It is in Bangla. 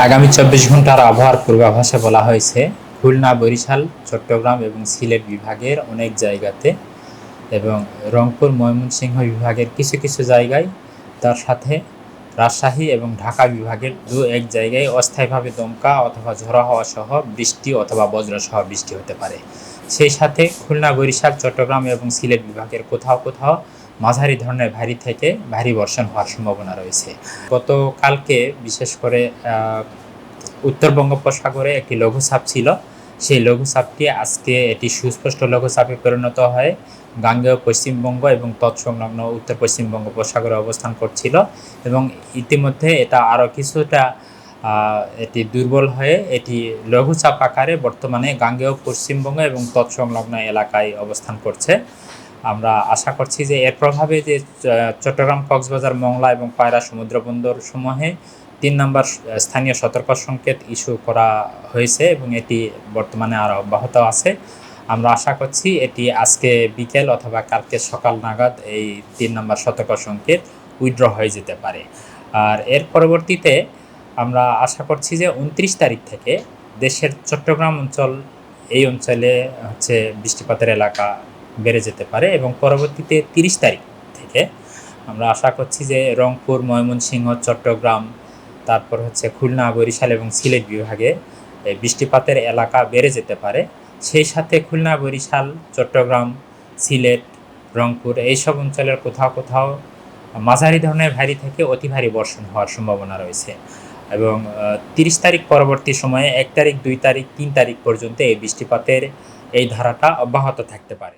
আগামী 24 ঘন্টার আবহাওয়ার পূর্বাভাসে বলা হয়েছে খুলনা, বরিশাল, চট্টগ্রাম এবং সিলেট বিভাগের অনেক জায়গাতে এবং রংপুর, ময়মনসিংহ বিভাগের কিছু কিছু জায়গায়, তার সাথে রাজশাহী এবং ঢাকা বিভাগের দু এক জায়গায় অস্থায়ীভাবে দমকা অথবা ঝোড়ো হাওয়া সহ বৃষ্টি অথবা বজ্রসহ বৃষ্টি হতে পারে। সেই সাথে খুলনা, বরিশাল, চট্টগ্রাম এবং সিলেট বিভাগের কোথাও কোথাও মাঝারি ধরনের ভারী থেকে ভারী বর্ষণ হওয়ার সম্ভাবনা রয়েছে। গতকালকে বিশেষ করে উত্তর বঙ্গোপসাগরে একটি লঘুচাপ ছিল। সেই লঘুচাপটি আজকে এটি সুস্পষ্ট লঘুচাপে পরিণত হয় গাঙ্গেয় পশ্চিমবঙ্গ এবং তৎসংলগ্ন উত্তর পশ্চিম বঙ্গোপসাগরে অবস্থান করছিল এবং ইতিমধ্যে এটা আরও কিছুটা এটি দুর্বল হয়ে এটি লঘুচাপ আকারে বর্তমানে গাঙ্গেয় পশ্চিমবঙ্গ এবং তৎসংলগ্ন এলাকায় অবস্থান করছে। আমরা আশা করছি যে এর প্রভাবে যে চট্টগ্রাম, কক্সবাজার, মংলা এবং পায়রা সমুদ্র বন্দর সমূহে 3 নম্বর স্থানীয় সতর্ক সংকেত ইস্যু করা হয়েছে এবং এটি বর্তমানে আরও অব্যাহত আছে। আমরা আশা করছি এটি আজকে বিকেল অথবা কালকে সকাল নাগাদ এই 3 নম্বর সতর্ক সংকেত উইথড্র হয়ে যেতে পারে। আর এর পরবর্তীতে আমরা আশা করছি যে 29 তারিখ থেকে দেশের চট্টগ্রাম অঞ্চল, এই অঞ্চলে বৃষ্টিপাতের এলাকা বেড়ে যেতে পারে এবং পরবর্তীতে 30 তারিখ থেকে আমরা আশা করছি যে রংপুর, ময়মনসিংহ, চট্টগ্রাম, তারপর খুলনা, বরিশাল এবং সিলেট বিভাগে বৃষ্টিপাতের এলাকা বেড়ে যেতে পারে। সেই সাথে খুলনা, বরিশাল, চট্টগ্রাম, সিলেট, রংপুর এইসব অঞ্চলের কোথাও কোথাও মাঝারি ধরনের ভারী থেকে অতি ভারী বর্ষণ হওয়ার সম্ভাবনা রয়েছে এবং 30 তারিখ পরবর্তী সময়ে 1 তারিখ, 2 তারিখ, 3 তারিখ পর্যন্ত এই বৃষ্টিপাতের এই ধারাটা অব্যাহত থাকতে পারে।